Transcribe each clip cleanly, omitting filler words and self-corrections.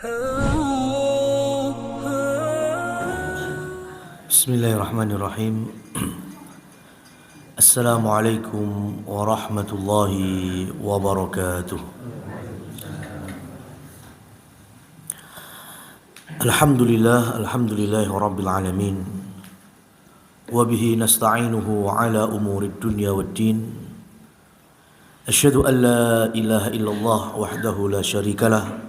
Bismillahirrahmanirrahim. Assalamualaikum warahmatullahi wabarakatuh. Alhamdulillahi rabbil alamin. Wabihi nasta'inuhu ala umurid dunya waddin. Asyhadu an la ilaha illallah wahdahu la syarikalah.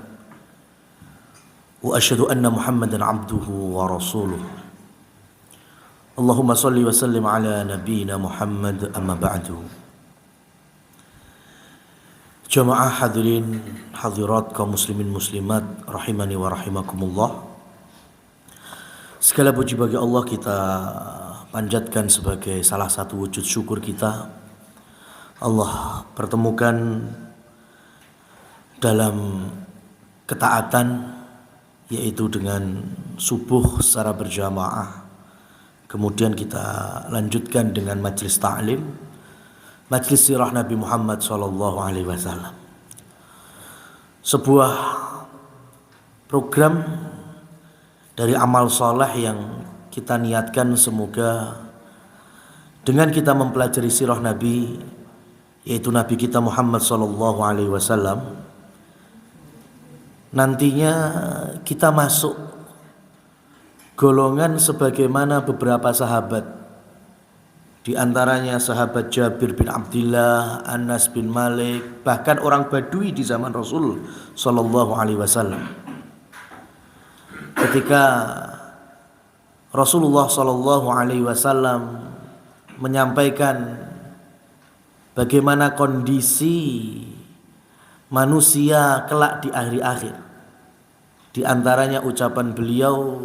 Wa asyhadu anna Muhammadan abduhu wa rasuluh. Allahumma salli wa sallim ala nabiyyina Muhammad amma ba'du. Jamaah hadirin hadirat kaum muslimin muslimat rahimani wa rahimakumullah. Segala puji bagi Allah kita panjatkan sebagai salah satu wujud syukur kita. Allah pertemukan dalam ketaatan, yaitu dengan subuh secara berjamaah. Kemudian kita lanjutkan dengan majlis ta'lim, majlis sirah Nabi Muhammad SAW. Sebuah program dari amal soleh yang kita niatkan semoga dengan kita mempelajari sirah Nabi, yaitu Nabi kita Muhammad SAW, nantinya kita masuk golongan sebagaimana beberapa sahabat, di antaranya sahabat Jabir bin Abdullah, Anas bin Malik, bahkan orang Badui di zaman Rasul sallallahu alaihi wasallam. Ketika Rasulullah sallallahu alaihi wasallam menyampaikan bagaimana kondisi manusia kelak di akhir-akhir, di antaranya ucapan beliau,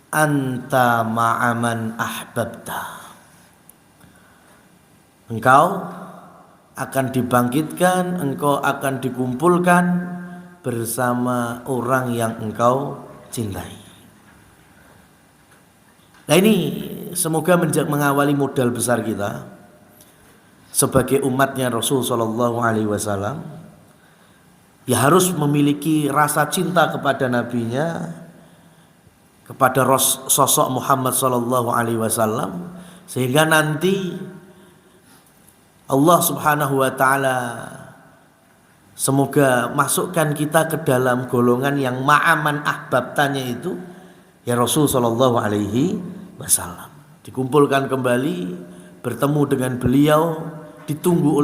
anta ma'aman ahbabta. Engkau akan dibangkitkan, engkau akan dikumpulkan bersama orang yang engkau cintai. Nah, ini semoga mengawali modal besar kita sebagai umatnya Rasul sallallahu alaihi wasallam, ya harus memiliki rasa cinta kepada nabinya, kepada sosok Muhammad sallallahu alaihi wasallam, sehingga nanti Allah Subhanahu wa taala semoga masukkan kita ke dalam golongan yang ma'aman ahbabtanya itu, ya Rasul sallallahu alaihi wasallam. Dikumpulkan kembali, bertemu dengan beliau, ditunggu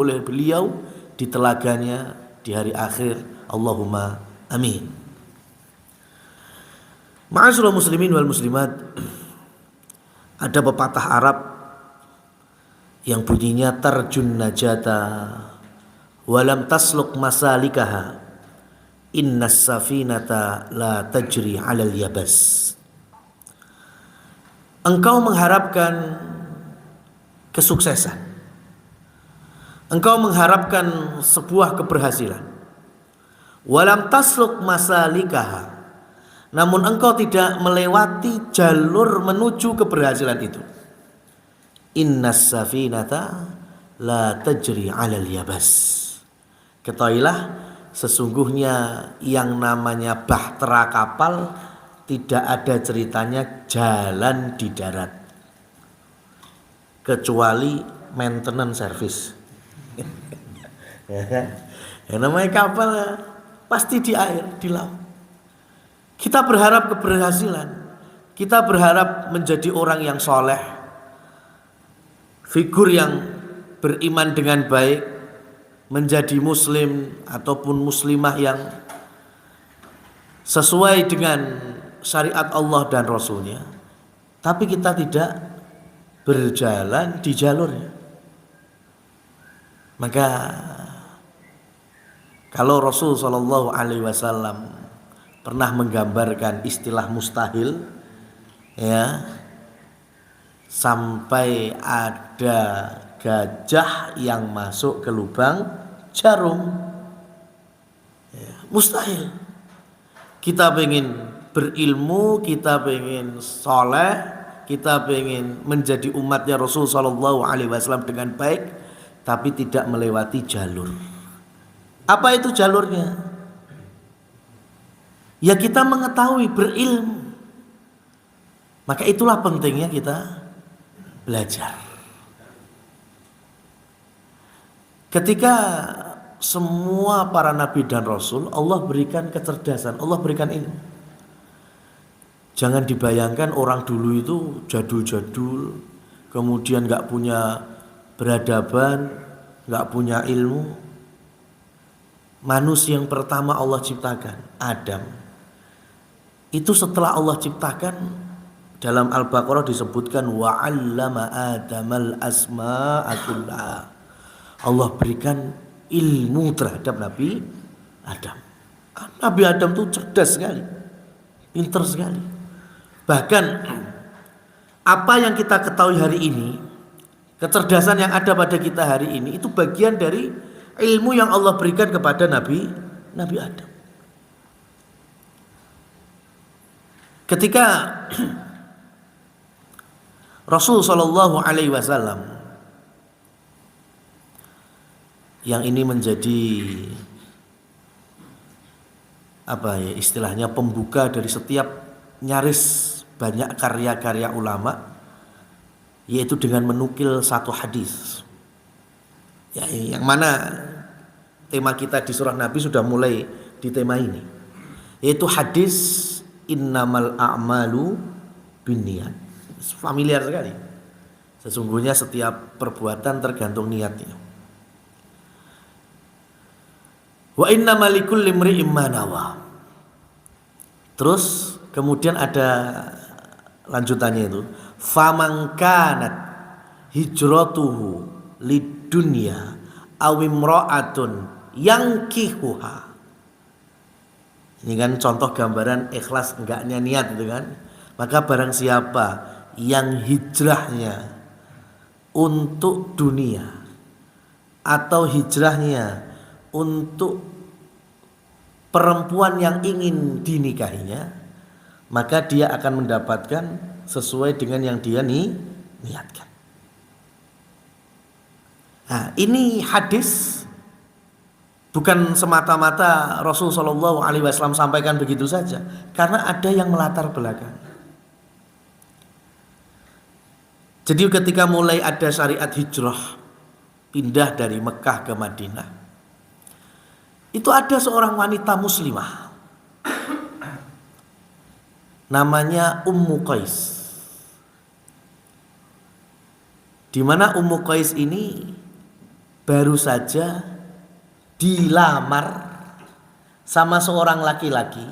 oleh beliau di telaganya di hari akhir. Allahumma amin. Ma'asyiral muslimin wal muslimat, ada pepatah Arab yang bunyinya tarjun najata walam tasluk masalikaha innas safinata la tajri 'alal yabas. Engkau mengharapkan kesuksesan, engkau mengharapkan sebuah keberhasilan, walam tasluk masalikaha, namun engkau tidak melewati jalur menuju keberhasilan itu. Innas safinata la tajri 'alal yabas. Ketahuilah, sesungguhnya yang namanya bahtera kapal tidak ada ceritanya jalan di darat, kecuali maintenance service. Yang namanya kapal pasti di air, di laut. Kita berharap keberhasilan, kita berharap menjadi orang yang soleh, figur yang beriman dengan baik, menjadi muslim ataupun muslimah yang sesuai dengan syariat Allah dan Rasulnya. Tapi kita tidak berjalan di jalurnya. Maka kalau Rasul sallallahu alaihi wasallam pernah menggambarkan istilah mustahil, ya, sampai ada gajah yang masuk ke lubang jarum, ya, mustahil. Kita pengen berilmu, kita pengen soleh, kita pengen menjadi umatnya Rasul sallallahu alaihi wasallam dengan baik, tapi tidak melewati jalur. Apa itu jalurnya? Ya kita mengetahui, berilmu. Maka itulah pentingnya kita belajar. Ketika semua para nabi dan rasul Allah berikan kecerdasan, Allah berikan ilmu. Jangan dibayangkan orang dulu itu jadul-jadul, kemudian gak punya beradaban, gak punya ilmu. Manusia yang pertama Allah ciptakan, Adam, itu setelah Allah ciptakan, dalam Al-Baqarah disebutkan wa 'allama Adamal asma'a kullaha. Allah berikan ilmu terhadap Nabi Adam. Nabi Adam itu cerdas sekali, pintar sekali. Bahkan apa yang kita ketahui hari ini, kecerdasan yang ada pada kita hari ini, itu bagian dari ilmu yang Allah berikan kepada Nabi Adam. Ketika Rasul Shallallahu Alaihi Wasallam, yang ini menjadi apa ya istilahnya, pembuka dari setiap nyaris banyak karya-karya ulama, yaitu dengan menukil satu hadis. Ya, yang mana tema kita di surah Nabi sudah mulai di tema ini, yaitu hadis innamal a'malu binniyat. Familiar sekali. Sesungguhnya setiap perbuatan tergantung niatnya. Wa innamal likulli imri'in ma nawa. Terus kemudian ada lanjutannya itu, faman kanat hijratuhu lidunya aw imra'atun yankihuha. Ini kan contoh gambaran ikhlas enggaknya niat itu kan. Maka barang siapa yang hijrahnya untuk dunia atau hijrahnya untuk perempuan yang ingin dinikahinya, maka dia akan mendapatkan sesuai dengan yang dia niatkan. Nah, ini hadis bukan semata-mata Rasul Shallallahu Alaihi Wasallam sampaikan begitu saja, karena ada yang melatar belakang. Jadi ketika mulai ada syariat hijrah, pindah dari Mekah ke Madinah, itu ada seorang wanita muslimah namanya Ummu Qais. Di mana Ummu Qais ini baru saja dilamar sama seorang laki-laki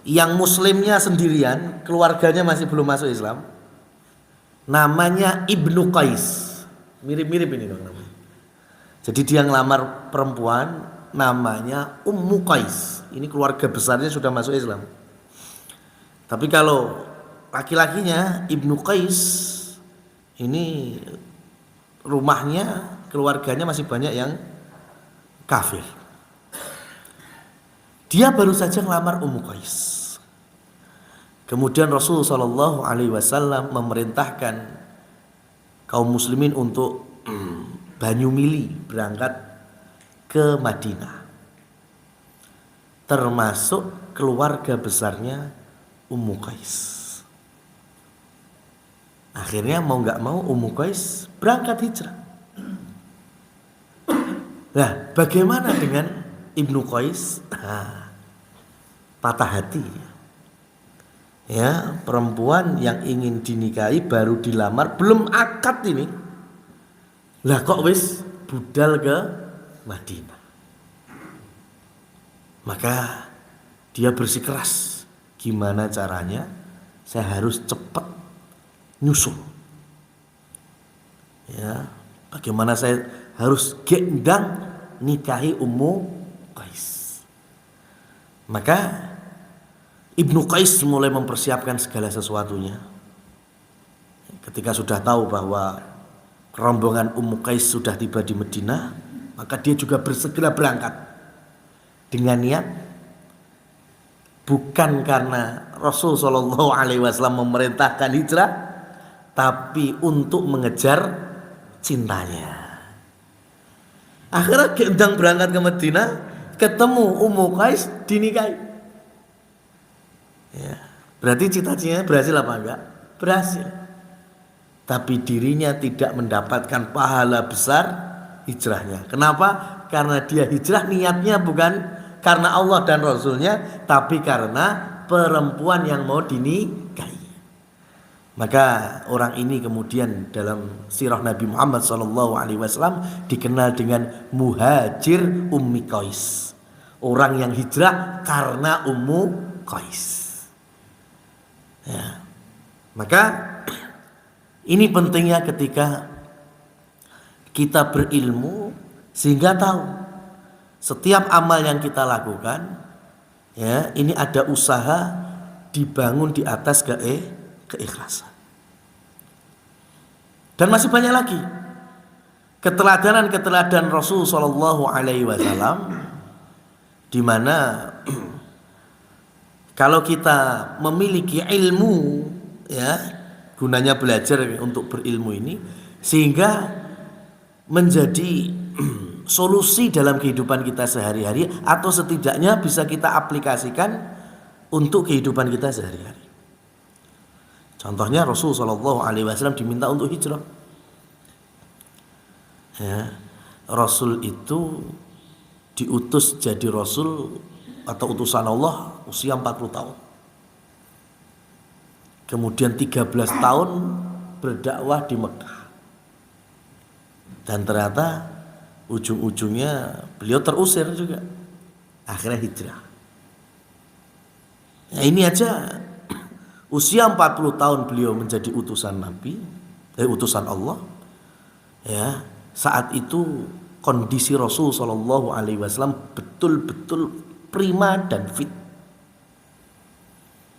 yang muslimnya sendirian, keluarganya masih belum masuk Islam, namanya Ibnu Qais. Mirip-mirip ini dong namanya. Jadi dia ngelamar perempuan namanya Ummu Qais. Ini keluarga besarnya sudah masuk Islam. Tapi kalau laki-lakinya Ibnu Qais, ini rumahnya, keluarganya masih banyak yang kafir. Dia baru saja ngelamar Ummu Qais. Kemudian Rasul Shallallahu Alaihi Wasallam memerintahkan kaum muslimin untuk banyu mili berangkat ke Madinah, termasuk keluarga besarnya Ummu Qais. Akhirnya mau nggak mau Ummu Qais berangkat hijrah. Nah, bagaimana dengan Ibnu Qais? Patah hati. Ya, perempuan yang ingin dinikahi baru dilamar, belum akad ini. Lah kok wis budal ke Madinah. Maka dia bersikeras, gimana caranya saya harus cepat nyusul. Ya, bagaimana saya harus gendang nikahi Ummu Qais. Maka Ibnu Qais mulai mempersiapkan segala sesuatunya. Ketika sudah tahu bahwa rombongan Ummu Qais sudah tiba di Madinah, maka dia juga bersegera berangkat dengan niat bukan karena Rasul Shallallahu Alaihi Wasallam memerintahkan hijrah, tapi untuk mengejar cintanya. Akhirnya gendang berangkat ke Madinah, ketemu Ummu Qais dinikahi. Ya, berarti cita-citanya berhasil apa enggak? Berhasil. Tapi dirinya tidak mendapatkan pahala besar hijrahnya. Kenapa? Karena dia hijrah niatnya bukan karena Allah dan Rasulnya, tapi karena perempuan yang mau dinikahi. Maka orang ini kemudian dalam sirah Nabi Muhammad SAW dikenal dengan Muhajir Ummi Qais. Orang yang hijrah karena Ummu Qais. Ya. Maka ini pentingnya ketika kita berilmu sehingga tahu setiap amal yang kita lakukan, ya, ini ada usaha dibangun di atas keikhlasan. Dan masih banyak lagi keteladanan Rasul Shallallahu Alaihi Wasallam, di mana kalau kita memiliki ilmu, ya, gunanya belajar untuk berilmu ini sehingga menjadi solusi dalam kehidupan kita sehari-hari, atau setidaknya bisa kita aplikasikan untuk kehidupan kita sehari-hari. Contohnya Rasul Shallallahu Alaihi Wasallam diminta untuk hijrah. Ya, Rasul itu diutus jadi Rasul atau utusan Allah usia 40 tahun. Kemudian 13 tahun berdakwah di Mekah. Dan ternyata ujung-ujungnya beliau terusir juga. Akhirnya hijrah. Nah, ini aja usia 40 tahun beliau menjadi utusan Nabi, utusan Allah. Ya, saat itu kondisi Rasul Shallallahu Alaihi Wasallam betul-betul prima dan fit.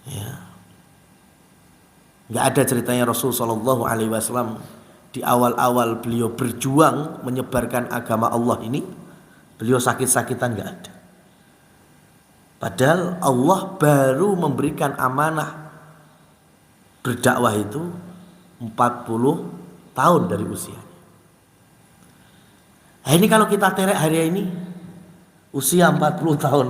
Ya, nggak ada ceritanya Rasul Shallallahu Alaihi Wasallam di awal-awal beliau berjuang menyebarkan agama Allah ini, beliau sakit-sakitan, nggak ada. Padahal Allah baru memberikan amanah berdakwah itu 40 tahun dari usia. Nah, ini kalau kita terek hari ini usia 40 tahun,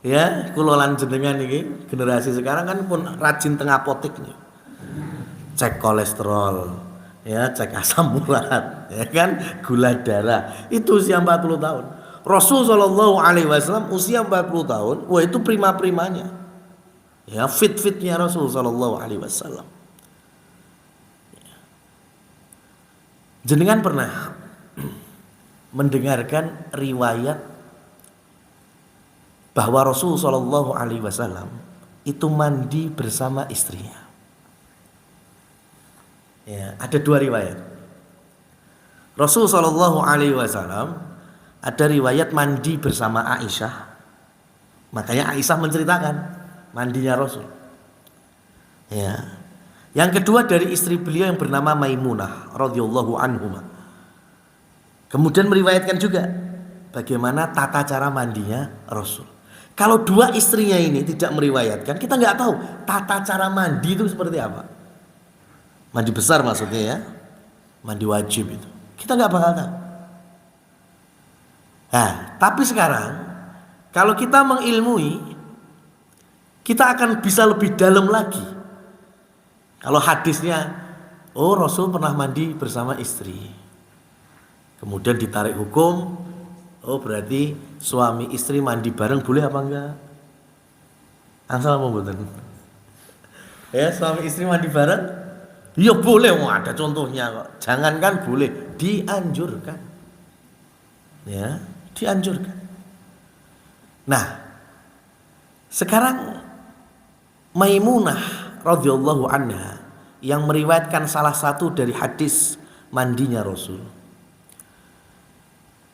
ya, kulolan jenengan ini generasi sekarang kan pun rajin tengah apotek nih. Cek kolesterol, ya, cek asam urat, ya kan, gula darah. Itu usia 40 tahun. Rasul Shallallahu Alaihi Wasallam usia 40 tahun, wah itu prima-primanya, ya, fit-fitnya Rasul Shallallahu Alaihi Wasallam. Jenengan pernah mendengarkan riwayat bahwa Rasul Shallallahu Alaihi Wasallam itu mandi bersama istrinya? Ya, ada dua riwayat. Rasul Shallallahu Alaihi Wasallam ada riwayat mandi bersama Aisyah. Makanya Aisyah menceritakan mandinya Rasul. Ya. Yang kedua dari istri beliau yang bernama Maimunah radhiyallahu anhuma. Kemudian meriwayatkan juga bagaimana tata cara mandinya Rasul. Kalau dua istrinya ini tidak meriwayatkan, kita nggak tahu tata cara mandi itu seperti apa. Mandi besar maksudnya, ya, mandi wajib itu. Kita nggak bakal tahu. Nah, tapi sekarang kalau kita mengilmui, kita akan bisa lebih dalam lagi. Kalau hadisnya, oh Rasul pernah mandi bersama istri. Kemudian ditarik hukum, oh berarti suami istri mandi bareng boleh apa enggak? Assalamualaikum. Ya, suami istri mandi bareng? Ya boleh, ada contohnya kok. Jangankan boleh, dianjurkan. Ya, dianjurkan. Nah, sekarang Maimunah radhiyallahu anha yang meriwayatkan salah satu dari hadis mandinya Rasul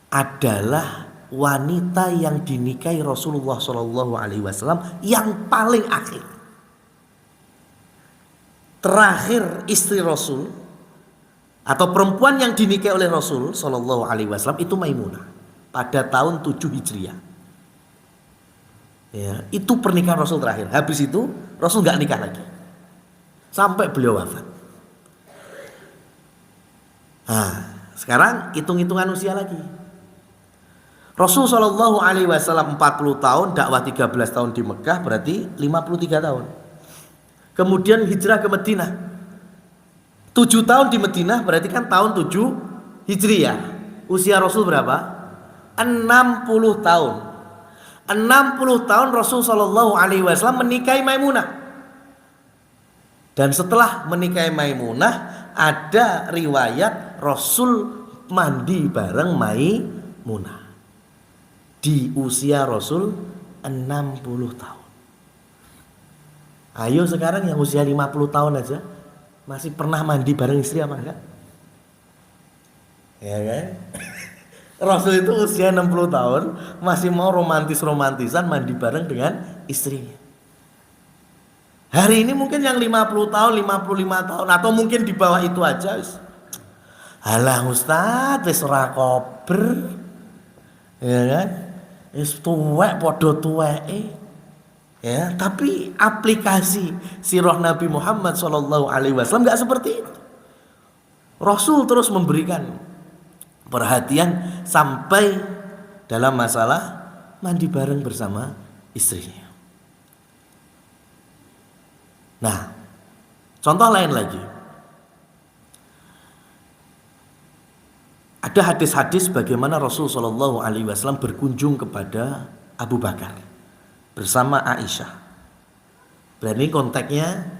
adalah wanita yang dinikahi Rasulullah Shallallahu Alaihi Wasallam yang paling akhir. Terakhir istri Rasul atau perempuan yang dinikahi oleh Rasul Shallallahu Alaihi Wasallam itu Maimunah pada tahun 7 Hijriah. Ya, itu pernikahan Rasul terakhir. Habis itu Rasul nggak nikah lagi sampai beliau wafat. Nah, sekarang hitung-hitungan usia lagi. Rasul Shallallahu Alaihi Wasallam 40 tahun, dakwah 13 tahun di Mekah, berarti 53 tahun. Kemudian hijrah ke Madinah, 7 tahun di Madinah, berarti kan tahun 7 Hijriyah. Usia Rasul berapa? 60 tahun. 60 tahun Rasul Shallallahu Alaihi Wasallam menikahi Maimunah. Dan setelah menikahi Maimunah, ada riwayat Rasul mandi bareng Maimunah di usia Rasul 60 tahun. Ayo sekarang yang usia 50 tahun aja masih pernah mandi bareng istri apa enggak? Ya kan? Rasul itu usia 60 tahun masih mau romantisan mandi bareng dengan istrinya. Hari ini mungkin yang 50 tahun, 55 tahun atau mungkin di bawah itu aja. Halah Ustaz, wis ora kober. Ya kan? Wis tuwek padha tuweke. Ya, tapi aplikasi sirah Nabi Muhammad SAW nggak seperti itu. Rasul terus memberikan perhatian sampai dalam masalah mandi bareng bersama istrinya. Nah, contoh lain lagi. Ada hadis-hadis bagaimana Rasul SAW berkunjung kepada Abu Bakar bersama Aisyah. Berarti konteksnya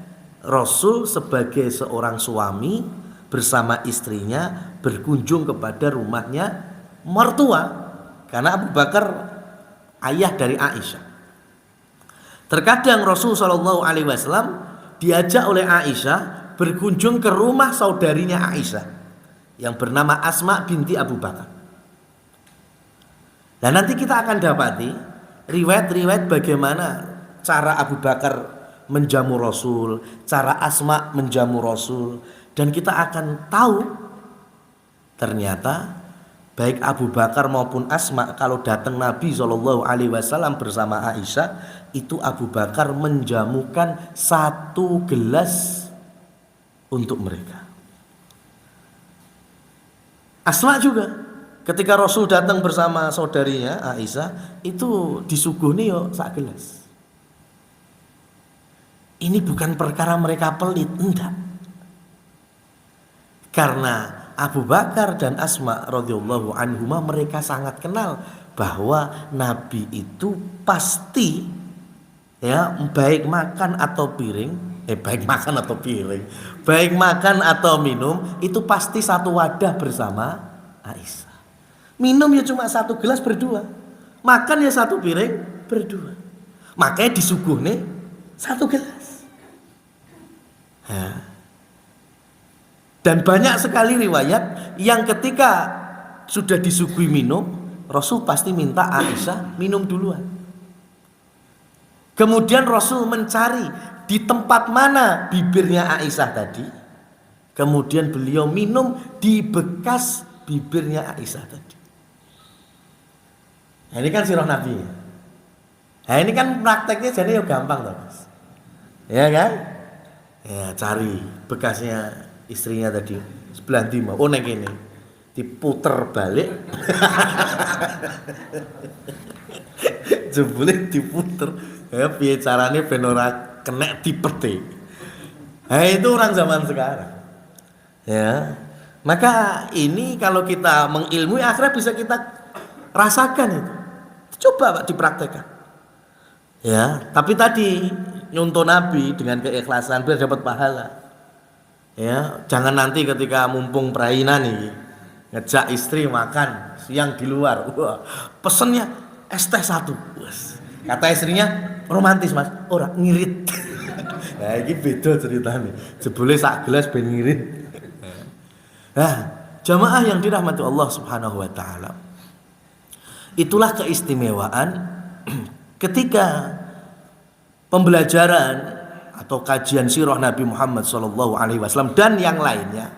Rasul sebagai seorang suami bersama istrinya berkunjung kepada rumahnya mertua, karena Abu Bakar ayah dari Aisyah. Terkadang Rasul SAW diajak oleh Aisyah berkunjung ke rumah saudarinya Aisyah yang bernama Asma binti Abu Bakar. Dan nanti kita akan dapati riwayat-riwayat bagaimana cara Abu Bakar menjamu Rasul, cara Asma menjamu Rasul, dan kita akan tahu ternyata baik Abu Bakar maupun Asma kalau datang Nabi SAW bersama Aisyah, itu Abu Bakar menjamukan 1 gelas untuk mereka. Asma juga ketika Rasul datang bersama saudarinya Aisyah, itu disuguhni yo 1 gelas. Ini bukan perkara mereka pelit, enggak. Karena Abu Bakar dan Asma radhiyallahu anhuma mereka sangat kenal bahwa Nabi itu pasti ya baik makan atau minum itu pasti satu wadah bersama Aisyah. Minum ya cuma 1 gelas berdua, makan ya 1 piring berdua. Makanya disuguhne 1 gelas. Ya. Dan banyak sekali riwayat yang ketika sudah disuguhi minum, Rasul pasti minta Aisyah minum duluan. Kemudian Rasul mencari di tempat mana bibirnya Aisyah tadi. Kemudian beliau minum di bekas bibirnya Aisyah tadi. Nah, ini kan sirah Nabi. Nah, ini kan prakteknya jadi gampang toh, Mas. Ya kan? Ya, cari bekasnya istrinya tadi sebelah timur. Oh neng ini diputer balik. Jebule diputer. Ya piye carane ben ora kena dipete. Nah, itu orang zaman sekarang. Ya. Maka ini kalau kita mengilmui akhirnya bisa kita rasakan itu. Coba Pak dipraktekkan. Ya, tapi tadi nyontoh Nabi dengan keikhlasan biar dapat pahala. Ya, jangan nanti ketika mumpung perainan nih ngejak istri makan siang di luar. Wah, pesennya es teh 1. Kata istrinya romantis Mas, ora ngirit. Nah, ini beda ceritanya. Jebule 1 gelas ben ngirit. Nah, jamaah yang dirahmati Allah Subhanahu wa taala. Itulah keistimewaan ketika pembelajaran atau kajian sirah Nabi Muhammad SAW dan yang lainnya,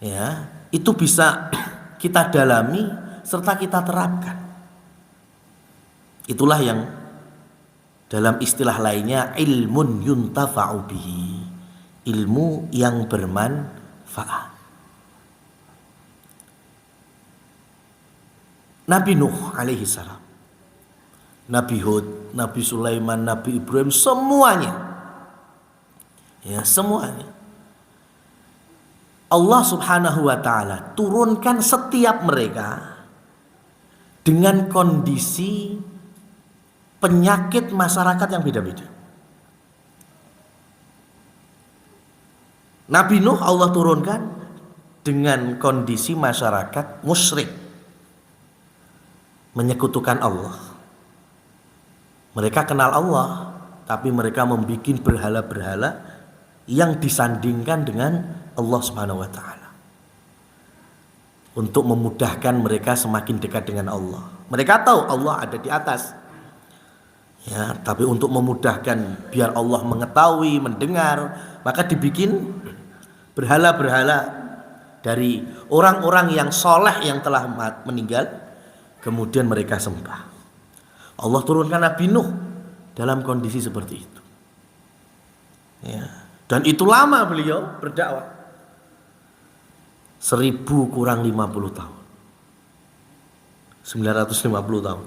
ya itu bisa kita dalami serta kita terapkan. Itulah yang dalam istilah lainnya ilmun yuntafa'u bihi, ilmu yang bermanfaat. Nabi Nuh alaihi salam, Nabi Hud, Nabi Sulaiman, Nabi Ibrahim, semuanya, ya semuanya, Allah subhanahu wa ta'ala turunkan setiap mereka dengan kondisi penyakit masyarakat yang beda-beda. Nabi Nuh Allah turunkan dengan kondisi masyarakat musyrik, menyekutukan Allah. Mereka kenal Allah, tapi mereka membuat berhala-berhala yang disandingkan dengan Allah Subhanahu wa taala. Untuk memudahkan mereka semakin dekat dengan Allah. Mereka tahu Allah ada di atas. Ya, tapi untuk memudahkan biar Allah mengetahui, mendengar, maka dibikin berhala-berhala dari orang-orang yang soleh yang telah meninggal, kemudian mereka sembah. Allah turunkan Nabi Nuh dalam kondisi seperti itu. Ya. Dan itu lama beliau berdakwah, 1000 kurang 50 tahun, 950 tahun.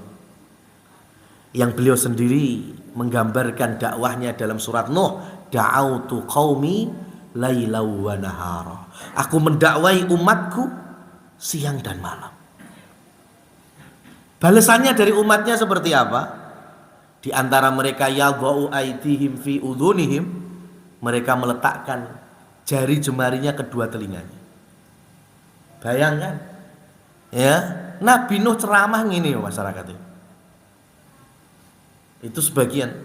Yang beliau sendiri menggambarkan dakwahnya dalam surat Nuh, da'autu qaumi lailaw wa nahara. Aku mendakwai umatku siang dan malam. Balasannya dari umatnya seperti apa? Di antara mereka yadha'u aydihim fi udhunihim, mereka meletakkan jari jemarinya kedua telinganya. Bayangkan, ya, Nabi Nuh ceramah ngini masyarakat itu. Itu sebagian.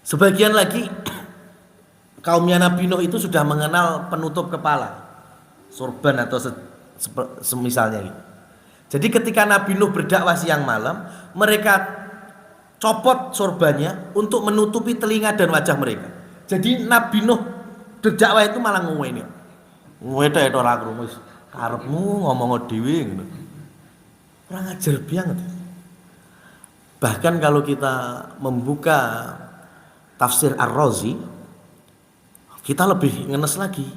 Sebagian lagi kaumnya Nabi Nuh itu sudah mengenal penutup kepala, sorban atau semisalnya gitu. Jadi ketika Nabi Nuh berdakwah siang malam, mereka copot sorbannya untuk menutupi telinga dan wajah mereka. Jadi Nabi Nuh berdakwah itu malah ngomongin, ngomongin itu orang rumus, karepmu ngomong dhewe gitu. Kurang ajar banget. Bahkan kalau kita membuka tafsir Ar-Razi, kita lebih ngenes lagi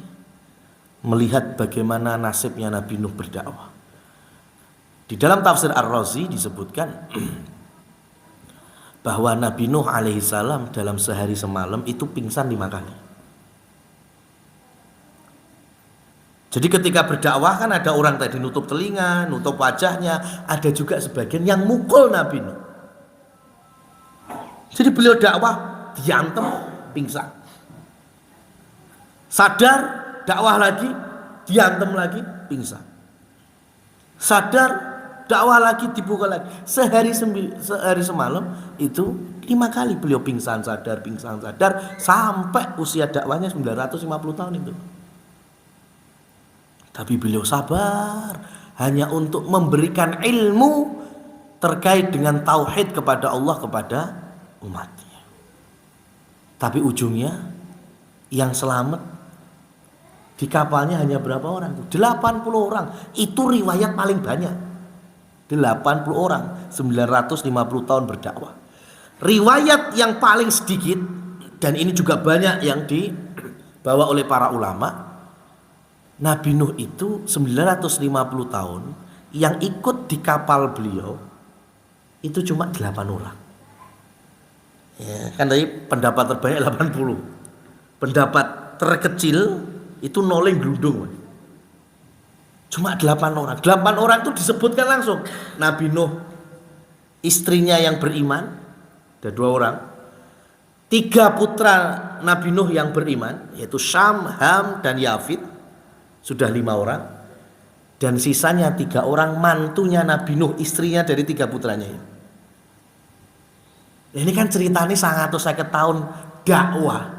melihat bagaimana nasibnya Nabi Nuh berdakwah. Di dalam tafsir Ar-Razi disebutkan bahwa Nabi Nuh alaihissalam dalam sehari semalam itu pingsan 5 kali. Jadi ketika berdakwah kan ada orang tadi nutup telinga, nutup wajahnya, ada juga sebagian yang mukul Nabi Nuh. Jadi beliau dakwah diantem pingsan. Sadar dakwah lagi, diantem lagi pingsan. Sadar dakwah lagi, dipukul lagi. Sehari semalam itu 5 kali beliau pingsan sadar sampai usia dakwahnya 950 tahun itu. Tapi beliau sabar hanya untuk memberikan ilmu terkait dengan tauhid kepada Allah kepada umatnya. Tapi ujungnya yang selamat di kapalnya hanya berapa orang? 80 orang. Itu riwayat paling banyak. 80 orang, 950 tahun berdakwah. Riwayat yang paling sedikit, dan ini juga banyak yang dibawa oleh para ulama, Nabi Nuh itu 950 tahun, yang ikut di kapal beliau itu cuma 8 orang. Ya, kan tadi pendapat terbanyak 80. Pendapat terkecil itu noleng gelundung. Cuma 8 orang. 8 orang itu disebutkan langsung. Nabi Nuh, istrinya yang beriman, ada 2 orang. 3 putra Nabi Nuh yang beriman, yaitu Syam, Ham, dan Yafid, sudah 5 orang. Dan sisanya 3 orang mantunya Nabi Nuh, istrinya dari 3 putranya ini. Ini kan ceritanya 150 tahun dakwah,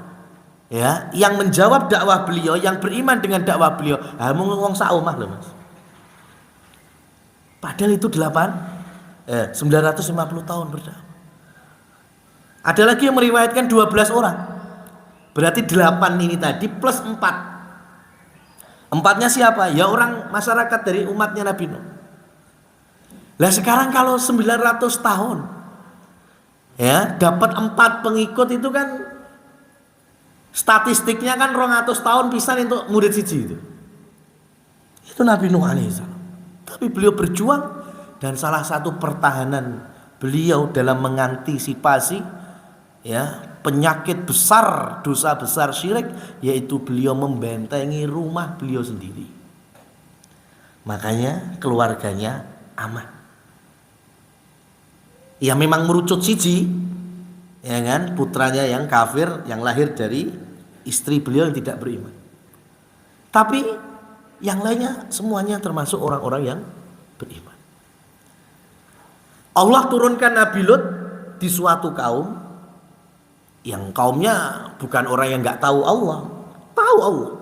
ya, yang menjawab dakwah beliau, yang beriman dengan dakwah beliau, ngomong saumah loh mas. Padahal itu 950 tahun berdakwah. Ada lagi yang meriwayatkan 12 orang, berarti 8 ini tadi plus 4. 4-nya siapa? Ya orang masyarakat dari umatnya Nabi Nuh. Lah sekarang kalau 900 tahun, ya dapat 4 pengikut itu kan statistiknya kan 200 tahun pisan untuk murid siji itu. Itu Nabi Nuh alaihissalam. Tapi beliau berjuang Dan salah satu pertahanan beliau dalam mengantisipasi ya penyakit besar, dosa besar syirik, yaitu beliau membentengi rumah beliau sendiri. Makanya keluarganya aman. Ya memang merucut siji, ya kan, putranya yang kafir yang lahir dari istri beliau yang tidak beriman. Tapi yang lainnya semuanya termasuk orang-orang yang beriman. Allah turunkan Nabi Lut di suatu kaum yang kaumnya bukan orang yang nggak tahu Allah, tahu Allah.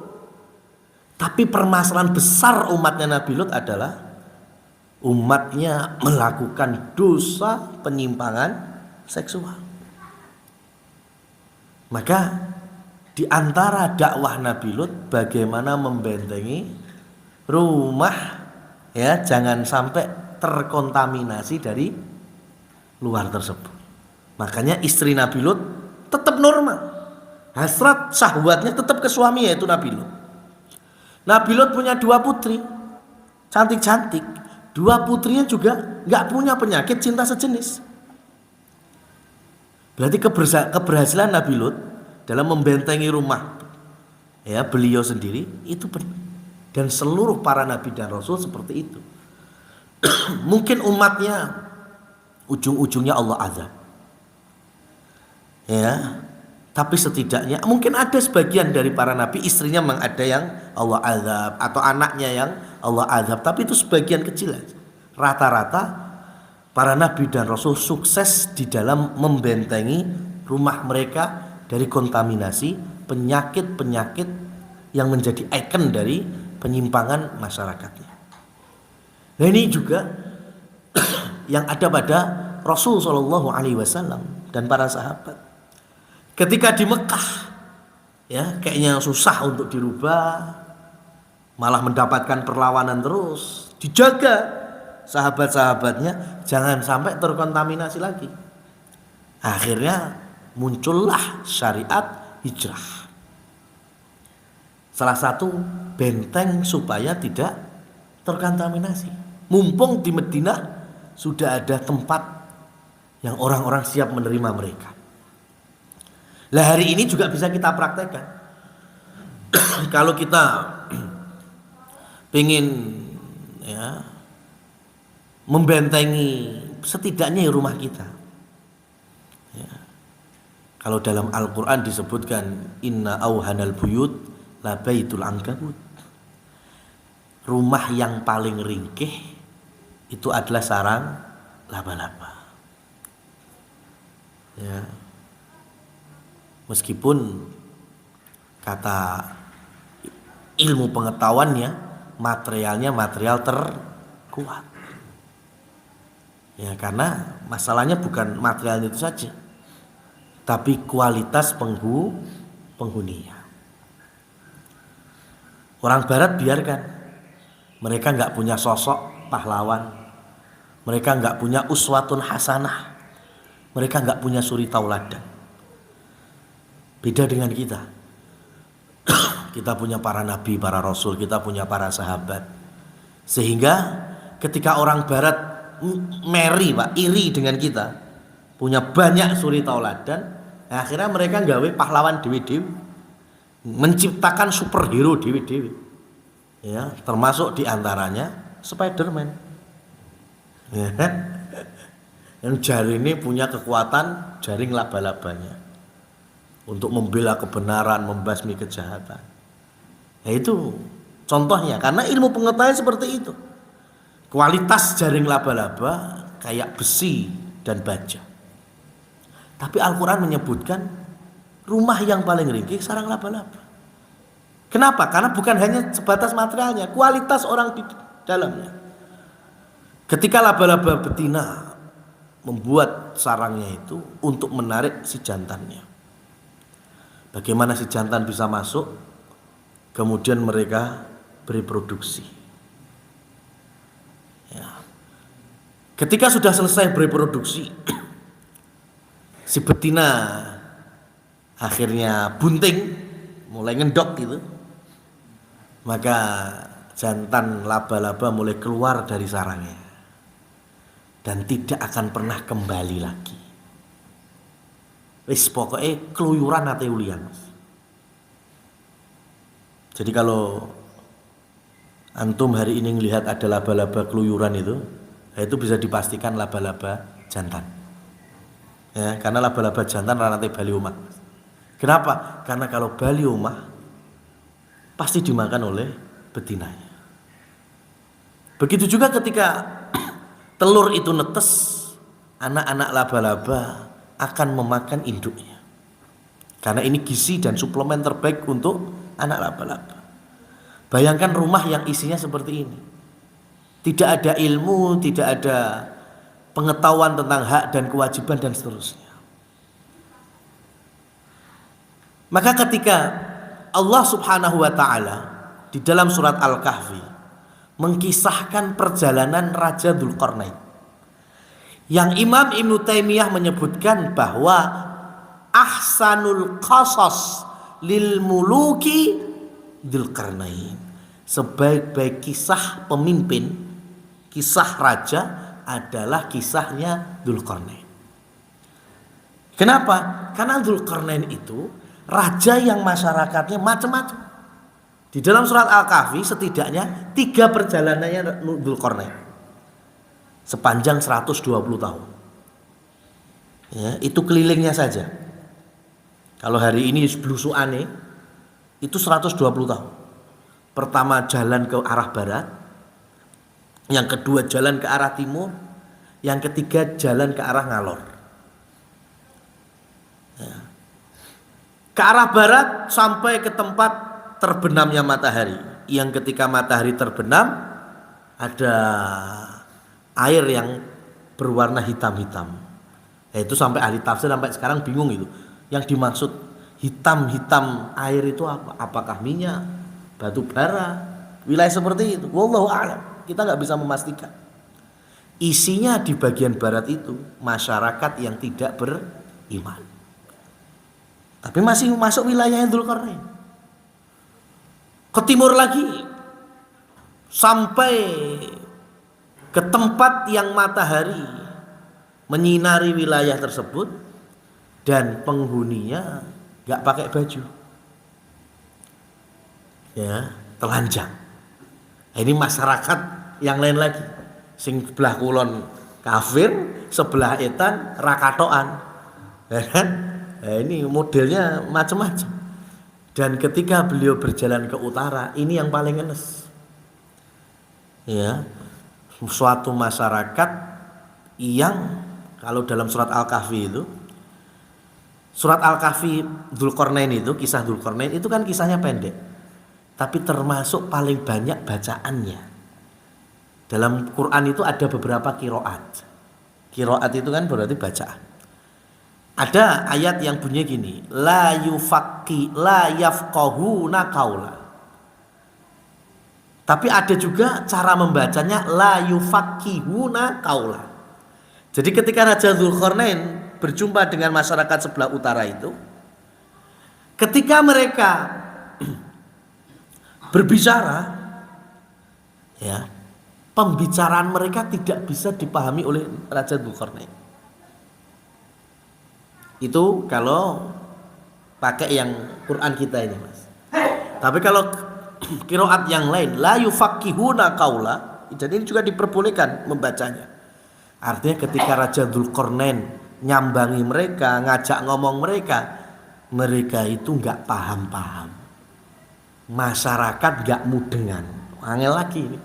Tapi permasalahan besar umatnya Nabi Lut adalah umatnya melakukan dosa penyimpangan seksual. Maka di antara dakwah Nabi Lut bagaimana membentengi rumah ya jangan sampai terkontaminasi dari luar tersebut. Makanya istri Nabi Lut tetap normal. Hasrat syahwatnya tetap ke suami yaitu Nabi Lut. Nabi Lut punya 2 putri cantik-cantik. 2 putrinya juga nggak punya penyakit cinta sejenis. Berarti keberhasilan Nabi Lut dalam membentengi rumah ya beliau sendiri itu benar. Dan seluruh para nabi dan rasul seperti itu. Mungkin umatnya ujung-ujungnya Allah azab. Ya, tapi setidaknya mungkin ada sebagian dari para nabi istrinya memang ada yang Allah azab atau anaknya yang Allah azab, tapi itu sebagian kecil aja. Rata-rata para nabi dan rasul sukses di dalam membentengi rumah mereka dari kontaminasi penyakit-penyakit yang menjadi ikon dari penyimpangan masyarakatnya. Nah ini juga yang ada pada Rasul Shallallahu Alaihi Wasallam dan para sahabat. Ketika di Mekah, ya kayaknya susah untuk dirubah, malah mendapatkan perlawanan terus. Dijaga sahabat-sahabatnya jangan sampai terkontaminasi lagi. Akhirnya muncullah syariat hijrah. Salah satu benteng supaya tidak terkontaminasi. Mumpung di Madinah sudah ada tempat yang orang-orang siap menerima mereka. Lah hari ini juga bisa kita praktekkan. Kalau kita pengen ya membentengi setidaknya rumah kita. Ya. Kalau dalam Al-Quran disebutkan inna auhanal buyut la baitul ankabut. Rumah yang paling ringkih itu adalah sarang laba-laba. Ya. Meskipun kata ilmu pengetahuannya materialnya material terkuat. Ya, karena masalahnya bukan materialnya itu saja, tapi kualitas penghuninya. Orang Barat biarkan, mereka nggak punya sosok pahlawan. Mereka nggak punya uswatun hasanah. Mereka nggak punya suri tauladan. Beda dengan kita. Kita punya para nabi, para rasul, kita punya para sahabat. Sehingga ketika orang Barat iri dengan kita, punya banyak suri tauladan, akhirnya mereka gawe pahlawan dewi-dewi, menciptakan superhero dewi-dewi. Ya, termasuk diantaranya Spiderman. Ya kan? Yang jari ini punya kekuatan jaring laba-labanya untuk membela kebenaran, membasmi kejahatan. Ya itu contohnya, karena ilmu pengetahuan seperti itu. Kualitas jaring laba-laba kayak besi dan baja. Tapi Al-Quran menyebutkan rumah yang paling ringkih sarang laba-laba. Kenapa? Karena bukan hanya sebatas materialnya, kualitas orang di dalamnya. Ketika laba-laba betina membuat sarangnya itu untuk menarik si jantannya. Bagaimana si jantan bisa masuk, kemudian mereka bereproduksi. Ya. Ketika sudah selesai bereproduksi, si betina akhirnya bunting, mulai ngendok gitu. Maka jantan laba-laba mulai keluar dari sarangnya. dan tidak akan pernah kembali lagi. Wis pokoknya keluyuran ate ulian. Jadi kalau antum hari ini melihat ada laba-laba keluyuran itu bisa dipastikan laba-laba jantan. Ya, karena laba-laba jantan ranate bali omah. Kenapa? Karena kalau bali omah pasti dimakan oleh betinanya. Begitu juga ketika telur itu netes, anak-anak laba-laba akan memakan induknya. Karena ini gizi dan suplemen terbaik untuk anak laba-laba. Bayangkan rumah yang isinya seperti ini. Tidak ada ilmu, tidak ada pengetahuan tentang hak dan kewajiban dan seterusnya. Maka ketika Allah Subhanahu wa taala di dalam surat Al-Kahfi mengkisahkan perjalanan Raja Dzulqarnain, yang Imam Ibnu Taimiyah menyebutkan bahwa ahsanul qasas lil muluki Dzulqarnain, sebaik-baik kisah pemimpin, kisah raja adalah kisahnya Dzulqarnain. Kenapa? Karena Dzulqarnain itu raja yang masyarakatnya macam-macam. Di dalam surat Al-Kahfi setidaknya 3 perjalanannya Dzulqarnain sepanjang 120 tahun. Ya, itu kelilingnya saja. Kalau hari ini blusuane itu 120 tahun. Pertama jalan ke arah barat, yang kedua jalan ke arah timur, yang ketiga jalan ke arah ngalor. Ya. Ke arah barat sampai ke tempat terbenamnya matahari, yang ketika matahari terbenam ada air yang berwarna hitam-hitam. Itu sampai ahli tafsir sampai sekarang bingung itu. Yang dimaksud hitam-hitam air itu apa? Apakah minyak, batu bara, wilayah seperti itu? Wallahu a'lam. Kita nggak bisa memastikan. Isinya di bagian barat itu masyarakat yang tidak beriman. Tapi masih masuk wilayah Dzulqarnain. Ke timur lagi sampai ke tempat yang matahari menyinari wilayah tersebut dan penghuninya gak pakai baju, ya, telanjang. Nah, ini masyarakat yang lain lagi, sing sebelah kulon kafir, sebelah etan rakatoan, ya kan? Nah, ini modelnya macam-macam. Dan ketika beliau berjalan ke utara, ini yang paling enes, ya, suatu masyarakat yang kalau dalam surat Al-Kahfi itu, surat Al-Kahfi Dzulqarnain itu, kisah Dzulqarnain itu kan kisahnya pendek, tapi termasuk paling banyak bacaannya. Dalam Quran itu ada beberapa qiraat. Qiraat itu kan berarti bacaan. Ada ayat yang bunyinya gini, la yafqahuna qaula. Tapi ada juga cara membacanya la yufaqihuna qaula. Jadi ketika Raja Dzulqarnain berjumpa dengan masyarakat sebelah utara itu, ketika mereka berbicara, ya, pembicaraan mereka tidak bisa dipahami oleh Raja Dzulqarnain. Itu kalau pakai yang Quran kita ini, Mas. Tapi kalau qiraat yang lain, la yufaqihuna qaula, jadi ini juga diperbolehkan membacanya. Artinya ketika Raja Dzulqarnain nyambangi mereka, ngajak ngomong mereka itu nggak paham-paham. Masyarakat nggak mudengan. Angel lagi ini.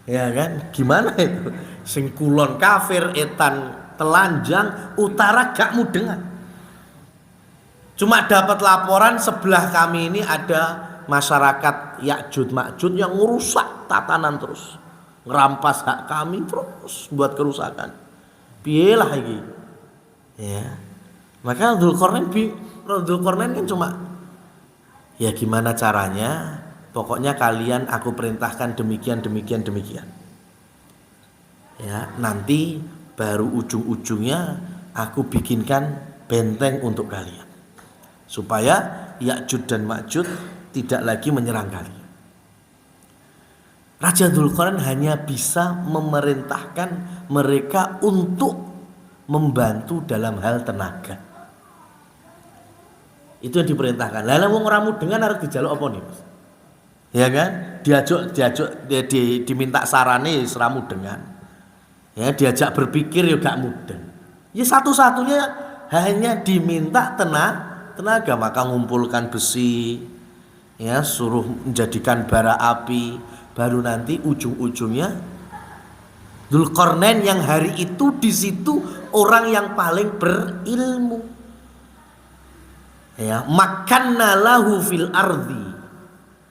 Ya kan? Gimana itu? Sing kulon kafir, etan telanjang, utara gak mudengan. Cuma dapat laporan sebelah kami ini ada masyarakat Ya'jud Ma'jud yang merusak tatanan terus, ngerampas hak kami terus, buat kerusakan. Piyelah iki. Ya. Maka Dzulqarnain kan cuma, ya gimana caranya? Pokoknya kalian aku perintahkan demikian. Ya, nanti baru ujung-ujungnya aku bikinkan benteng untuk kalian, supaya Ya'jud dan Ma'jud tidak lagi menyerang kalian. Raja Dzulqarnain hanya bisa memerintahkan mereka untuk membantu dalam hal tenaga. Itu yang diperintahkan. Lah wong ora mudengan arep dijaluk apa nih, Mas? Ya kan? Diminta sarane ora mudengan. Ya, diajak berpikir ya gak mudeng. Ya satu-satunya hanya diminta tenaga, maka ngumpulkan besi, ya suruh menjadikan bara api, baru nanti ujung-ujungnya Dzulqarnain yang hari itu di situ orang yang paling berilmu. Ya, makanna lahu fil ardi.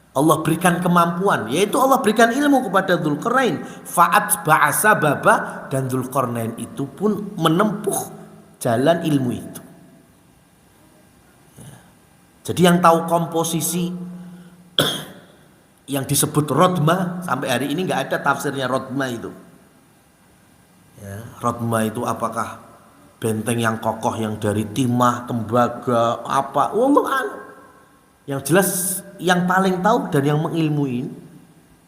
Allah berikan kemampuan, yaitu Allah berikan ilmu kepada Dzulqarnain. Fa'at ba'asa baba, dan Dzulqarnain itu pun menempuh jalan ilmu itu. Ya. Jadi yang tahu komposisi yang disebut Rodma sampai hari ini nggak ada tafsirnya Rodma itu. Ya, Rodma itu apakah benteng yang kokoh yang dari timah, tembaga, apa? Wallahu a'lam. Yang jelas yang paling tahu dan yang mengilmui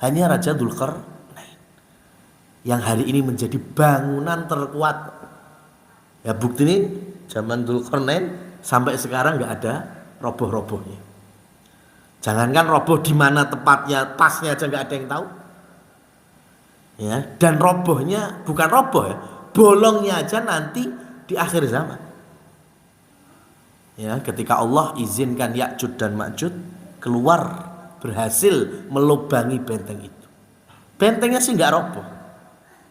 hanya Raja Dzulqarnain yang hari ini menjadi bangunan terkuat. Ya bukti ini zaman Dzulqarnain sampai sekarang nggak ada roboh-robohnya. Jangankan roboh di mana tepatnya, pasnya aja nggak ada yang tahu. Ya, dan robohnya bukan roboh ya, bolongnya aja nanti di akhir zaman. Ya, ketika Allah izinkan Ya'juj dan Ma'juj keluar, berhasil melubangi benteng itu. Bentengnya sih nggak roboh,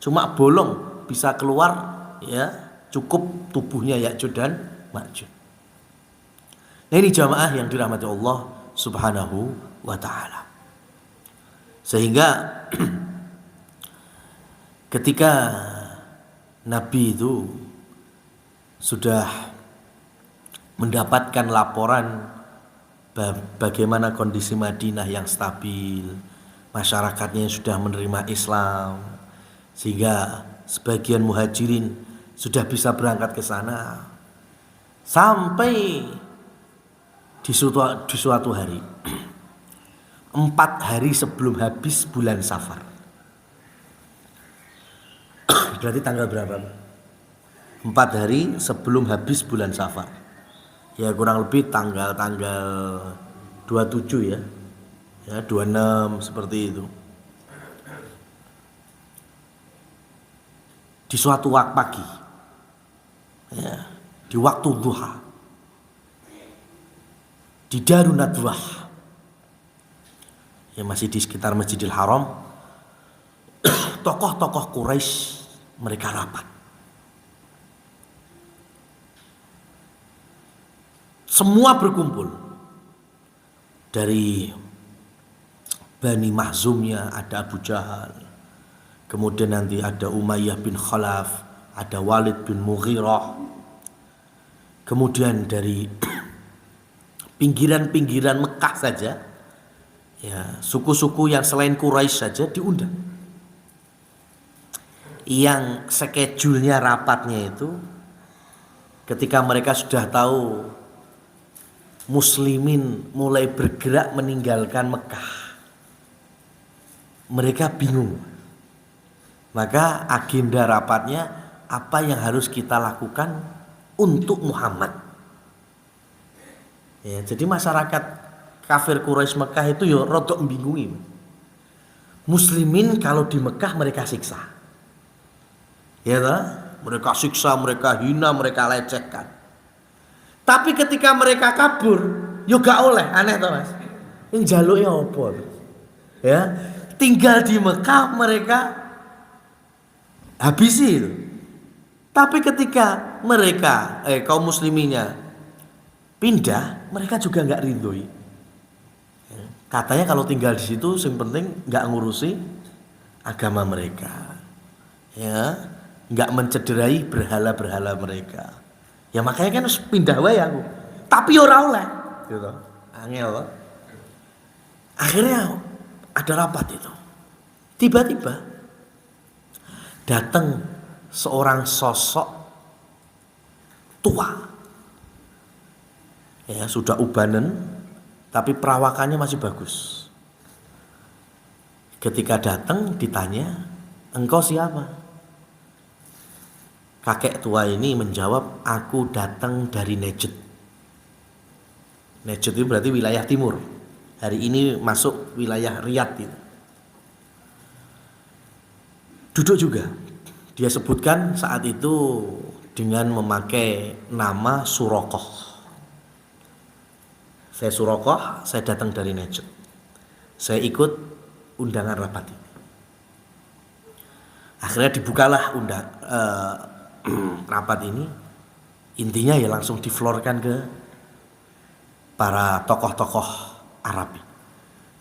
cuma bolong bisa keluar, ya cukup tubuhnya Ya'juj dan Ma'juj. Nah ini jamaah yang dirahmati Allah Subhanahu wa ta'ala. Sehingga ketika Nabi itu sudah mendapatkan laporan bagaimana kondisi Madinah yang stabil, masyarakatnya sudah menerima Islam, sehingga sebagian muhajirin sudah bisa berangkat ke sana. Sampai di suatu hari 4 hari sebelum habis bulan Safar. Berarti tanggal berapa? 4 hari sebelum habis bulan Safar. Ya kurang lebih tanggal 27 ya. Ya 26 seperti itu. Di suatu waktu pagi. Ya, di waktu duha. Di Darun Nadwah. Ya masih di sekitar Masjidil Haram. Tokoh-tokoh Quraisy mereka rapat. Semua berkumpul. Dari Bani Mahzumnya ada Abu Jahal. Kemudian nanti ada Umayyah bin Khalaf, ada Walid bin Mughirah. Kemudian dari pinggiran-pinggiran Mekah saja, ya suku-suku yang selain Quraisy saja diundang. Yang schedule-nya rapatnya itu ketika mereka sudah tahu muslimin mulai bergerak meninggalkan Mekah, mereka bingung. Maka agenda rapatnya apa yang harus kita lakukan untuk Muhammad. Ya, jadi masyarakat kafir Quraisy Mekah itu ya rodok membingungin. Muslimin kalau di Mekah mereka siksa. Ya toh? Mereka siksa, mereka hina, mereka lecehkan. Tapi ketika mereka kabur, yo gak oleh, aneh toh Mas. Yang jaluknya apa? Ya, tinggal di Mekah mereka habisi itu. Tapi ketika mereka kaum musliminnya pindah, mereka juga nggak ridhoi. Katanya kalau tinggal di situ, yang penting nggak ngurusi agama mereka, ya, nggak mencederai berhala-berhala mereka. Ya makanya kan harus pindah wae aku. Tapi ora oleh, gitu. Angel. Akhirnya ada rapat itu. Tiba-tiba datang seorang sosok tua. Ya, sudah ubanan tapi perawakannya masih bagus. Ketika datang ditanya, engkau siapa? Kakek tua ini menjawab, aku datang dari Najd. Najd itu berarti wilayah timur. Hari ini masuk wilayah Riyadh itu. Duduk juga. Dia sebutkan saat itu dengan memakai nama Suraqah. Saya Suraqah, saya datang dari Najd. Saya ikut undangan rapat ini. Akhirnya dibukalah rapat ini. Intinya ya langsung diflorkan ke para tokoh-tokoh Arab.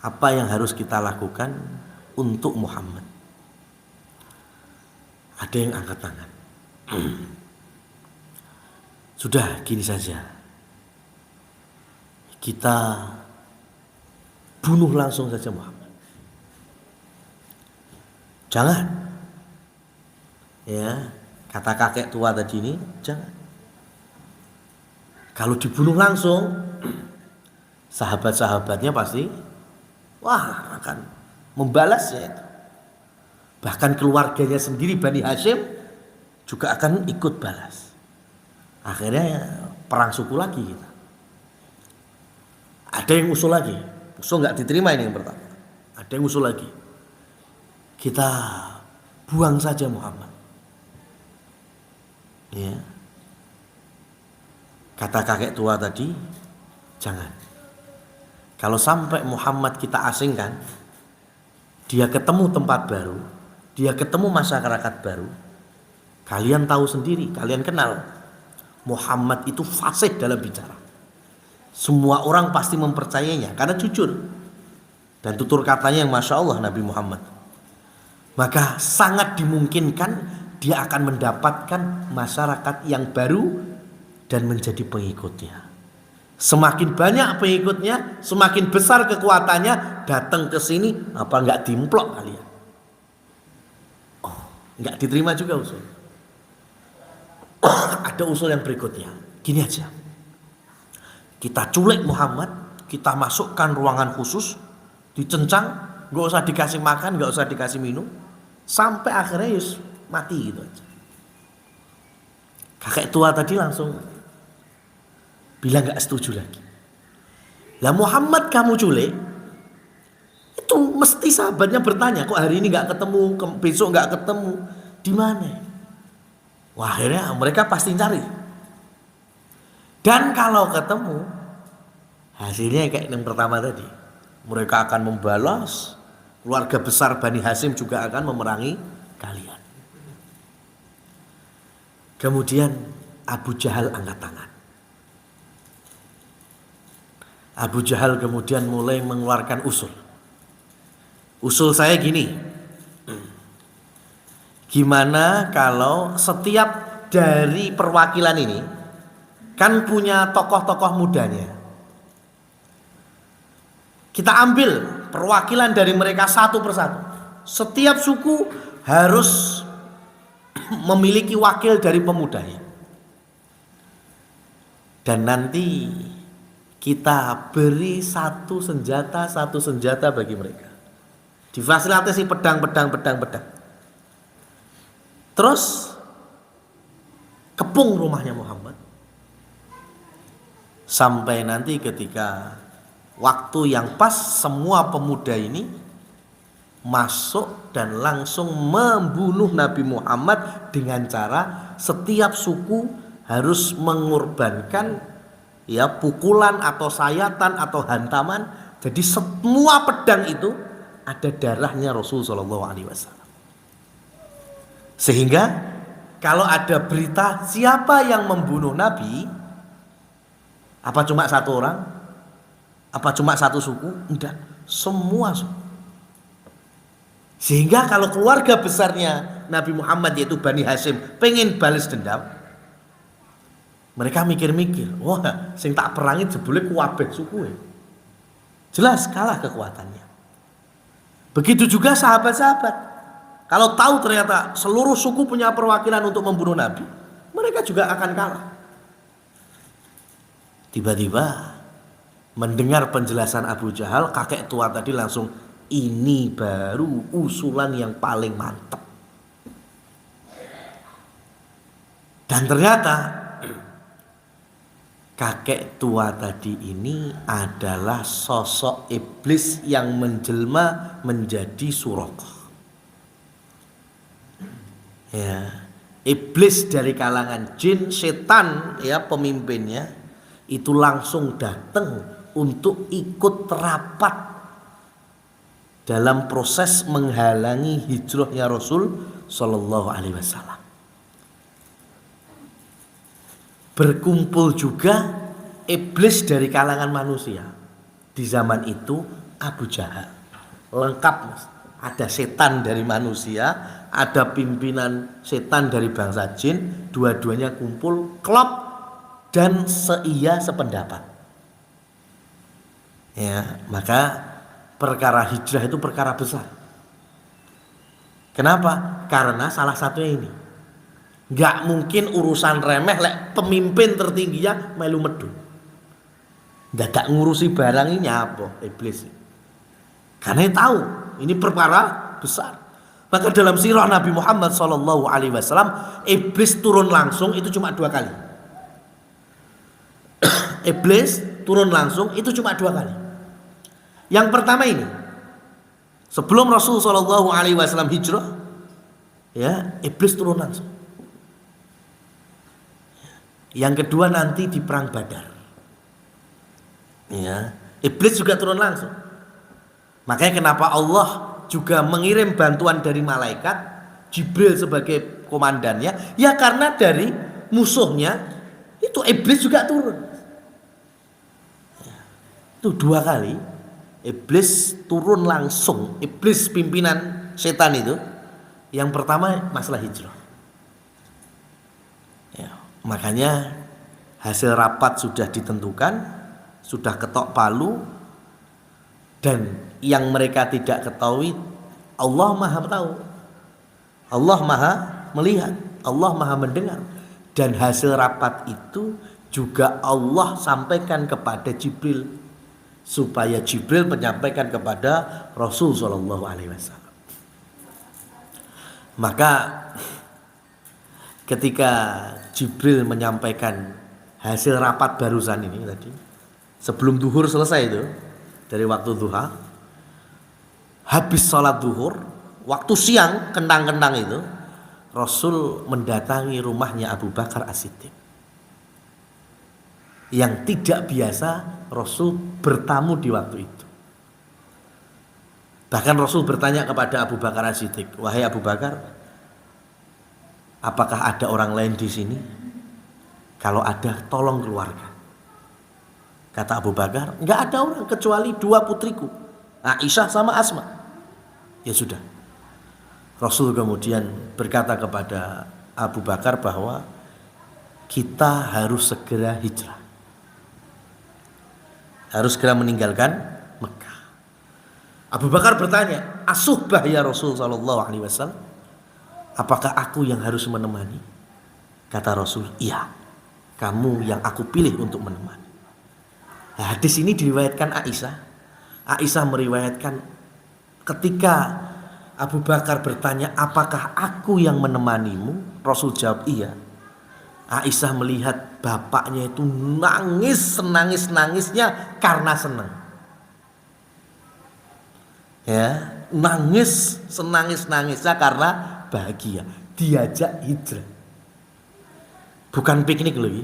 Apa yang harus kita lakukan untuk Muhammad? Ada yang angkat tangan. Sudah gini saja. Kita bunuh langsung saja Muhammad. Jangan. Ya, kata kakek tua tadi ini, jangan. Kalau dibunuh langsung, sahabat-sahabatnya pasti akan membalas ya. Bahkan keluarganya sendiri Bani Hashim juga akan ikut balas. Akhirnya ya, perang suku lagi kita. Ada yang usul lagi. Usul nggak diterima ini yang pertama. Ada yang usul lagi. Kita buang saja Muhammad. Ya. Kata kakek tua tadi, jangan. Kalau sampai Muhammad kita asingkan, dia ketemu tempat baru, dia ketemu masyarakat baru, kalian tahu sendiri, kalian kenal, Muhammad itu fasih dalam bicara. Semua orang pasti mempercayainya karena jujur dan tutur katanya yang Masya Allah Nabi Muhammad. Maka sangat dimungkinkan dia akan mendapatkan masyarakat yang baru dan menjadi pengikutnya. Semakin banyak pengikutnya, semakin besar kekuatannya, datang ke sini apa enggak dimplok kalian? Enggak diterima juga usul. Ada usul yang berikutnya. Gini aja. Kita culik Muhammad, kita masukkan ruangan khusus, dicencang, enggak usah dikasih makan, enggak usah dikasih minum, sampai akhirnya yus mati gitu aja. Kakek tua tadi langsung bilang gak setuju lagi. Lah Muhammad kamu culik, itu mesti sahabatnya bertanya, kok hari ini gak ketemu, besok gak ketemu, di mana? Wah, akhirnya mereka pasti cari. Dan kalau ketemu, hasilnya kayak yang pertama tadi, mereka akan membalas, keluarga besar Bani Hashim juga akan memerangi kalian. Kemudian Abu Jahal angkat tangan. Abu Jahal kemudian mulai mengeluarkan usul. Usul saya gini. Gimana kalau setiap dari perwakilan ini kan punya tokoh-tokoh mudanya. Kita ambil perwakilan dari mereka satu persatu. Setiap suku harus memiliki wakil dari pemudanya. Dan nanti kita beri satu senjata bagi mereka. Difasilitasi pedang. Terus kepung rumahnya Muhammad. Sampai nanti ketika waktu yang pas semua pemuda ini masuk dan langsung membunuh Nabi Muhammad dengan cara setiap suku harus mengorbankan ya pukulan atau sayatan atau hantaman. Jadi semua pedang itu ada darahnya Rasulullah SAW. Sehingga kalau ada berita siapa yang membunuh Nabi, apa cuma satu orang? Apa cuma satu suku? Enggak, semua suku. Sehingga kalau keluarga besarnya Nabi Muhammad yaitu Bani Hashim pengen balas dendam, mereka mikir-mikir, wah sing tak perangi jebule kuwabeh suku. Jelas kalah kekuatannya. Begitu juga sahabat-sahabat. Kalau tahu ternyata seluruh suku punya perwakilan untuk membunuh Nabi, mereka juga akan kalah. Tiba-tiba mendengar penjelasan Abu Jahal, kakek tua tadi langsung ini baru usulan yang paling mantap. Dan ternyata kakek tua tadi ini adalah sosok iblis yang menjelma menjadi Suraqah. Ya, iblis dari kalangan jin, setan ya pemimpinnya itu langsung datang untuk ikut rapat dalam proses menghalangi hijrahnya Rasul Shallallahu Alaihi Wasallam. Berkumpul juga iblis dari kalangan manusia. Di zaman itu Abu Jahal lengkap, Mas. Ada setan dari manusia, ada pimpinan setan dari bangsa jin, dua-duanya kumpul klop dan sependapat. Ya, maka perkara hijrah itu perkara besar. Kenapa? Karena salah satunya ini. Nggak mungkin urusan remeh lek pemimpin tertingginya melu medun. Nggak ngurusi barang ini apa iblis. Karena dia tahu ini perkara besar. Maka dalam sirah Nabi Muhammad SAW iblis turun langsung itu cuma 2 kali. Iblis turun langsung itu cuma 2 kali. Yang pertama ini sebelum Rasul SAW hijrah, ya iblis turun langsung. Yang kedua nanti di perang Badar, ya iblis juga turun langsung. Makanya kenapa Allah juga mengirim bantuan dari malaikat Jibril sebagai komandannya, ya karena dari musuhnya itu iblis juga turun. Itu 2 kali iblis turun langsung. Iblis pimpinan setan itu. Yang pertama masalah hijrah. Ya, makanya hasil rapat sudah ditentukan, sudah ketok palu, dan yang mereka tidak ketahui Allah Maha tahu, Allah Maha melihat, Allah Maha mendengar. Dan hasil rapat itu juga Allah sampaikan kepada Jibril, supaya Jibril menyampaikan kepada Rasul Shallallahu Alaihi Wasallam. Maka ketika Jibril menyampaikan hasil rapat barusan ini tadi, sebelum duhur selesai itu, dari waktu duha, habis sholat duhur, waktu siang kentang-kentang itu, Rasul mendatangi rumahnya Abu Bakar As-Siddiq. Yang tidak biasa Rasul bertamu di waktu itu. Bahkan Rasul bertanya kepada Abu Bakar As-Siddiq, wahai Abu Bakar, apakah ada orang lain di sini? Kalau ada, tolong keluarkan. Kata Abu Bakar, enggak ada orang kecuali 2 putriku, Aisyah sama Asma. Ya sudah. Rasul kemudian berkata kepada Abu Bakar bahwa kita harus segera hijrah. Harus segera meninggalkan Mekah. Abu Bakar bertanya, "Asuhbah ya Rasul sallallahu alaihi wasallam? Apakah aku yang harus menemani?" Kata Rasul, "Iya. Kamu yang aku pilih untuk menemani." Nah, hadis ini diriwayatkan Aisyah. Aisyah meriwayatkan ketika Abu Bakar bertanya, "Apakah aku yang menemanimu?" Rasul jawab, "Iya." Aisyah melihat bapaknya itu nangis senangis-nangisnya karena senang. Ya, nangis senangis-nangisnya karena bahagia diajak hijrah. Bukan piknik loh.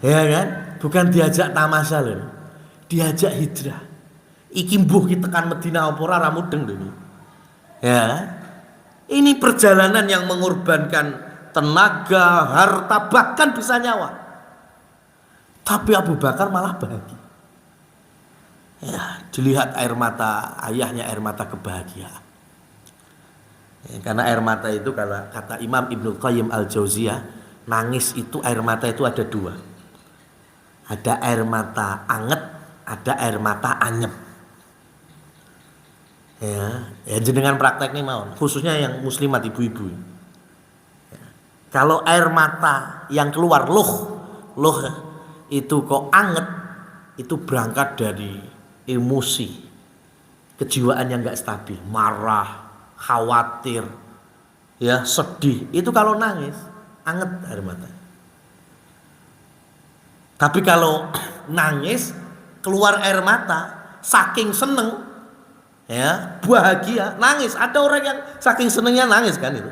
Ya kan? Bukan diajak tamasya loh. Diajak hijrah. Iki mbuh ki tekan Madinah apa ora mudeng lho. Ya. Ini perjalanan yang mengorbankan tenaga, harta, bahkan bisa nyawa. Tapi Abu Bakar malah bahagia. Ya, dilihat air mata ayahnya, air mata kebahagiaan. Ya, karena air mata itu kalau kata Imam Ibnu Qayyim Al-Jauziyah, nangis itu air mata itu ada 2. Ada air mata anget, ada air mata anyep. Ya jenengan praktek nih mau, khususnya yang muslimat ibu-ibu. Ya. Kalau air mata yang keluar luh itu kok anget, itu berangkat dari emosi, kejiwaan yang nggak stabil, marah, khawatir, ya sedih, itu kalau nangis anget air mata. Tapi kalau nangis keluar air mata saking seneng, ya bahagia, nangis. Ada orang yang saking senengnya nangis kan itu.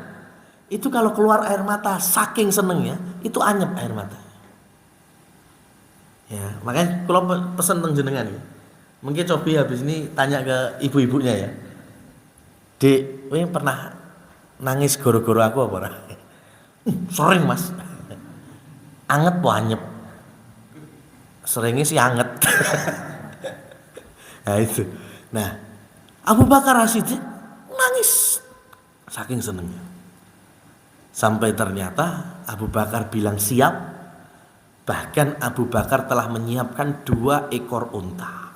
Itu kalau keluar air mata saking senengnya, itu anyep air mata. Ya, makanya kalau pesen teng jenengan ya. Mungkin cobi habis ini tanya ke ibu-ibunya ya. Dek, kowe pernah nangis gara-gara aku apa ora? Sering, Mas. Anget po anyep. Seringnya sih anget. Nah itu. Nah, Abu Bakar As-Siddiq nangis saking senengnya. Sampai ternyata Abu Bakar bilang siap. Bahkan Abu Bakar telah menyiapkan 2 ekor unta.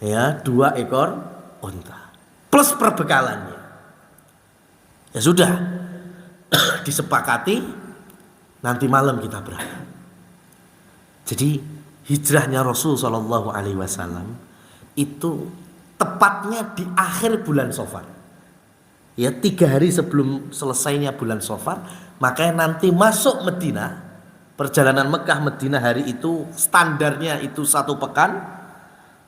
Ya, 2 ekor unta. Plus perbekalannya. Ya sudah. Disepakati nanti malam kita berangkat. Jadi hijrahnya Rasul Shallallahu Alaihi Wasallam itu tepatnya di akhir bulan Safar. Ya 3 hari sebelum selesainya bulan Safar, makanya nanti masuk Madinah, perjalanan Mekah Madinah hari itu standarnya itu 1 pekan,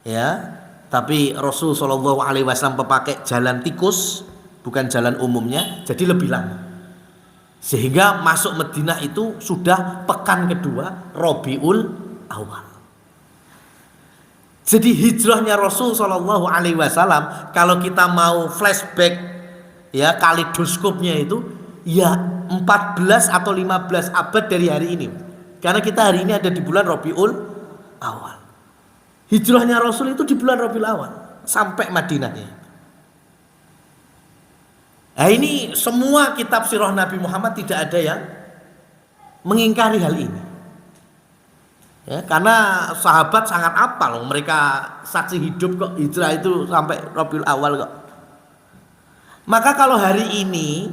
ya. Tapi Rasul Shallallahu Alaihi Wasallam pakai jalan tikus, bukan jalan umumnya, jadi lebih lama. Sehingga masuk Madinah itu sudah pekan kedua Rabiul Awal. Jadi hijrahnya Rasul Shallallahu Alaihi Wasallam, kalau kita mau flashback ya kaleidoskopnya itu ya 14 atau 15 abad dari hari ini. Karena kita hari ini ada di bulan Rabiul Awal. Hijrahnya Rasul itu di bulan Rabiul Awal sampai Madinahnya. Nah ini semua kitab sirah Nabi Muhammad tidak ada yang mengingkari hal ini. Ya, karena sahabat sangat apal, mereka saksi hidup kok hijrah itu sampai Rabiul Awal kok. Maka kalau hari ini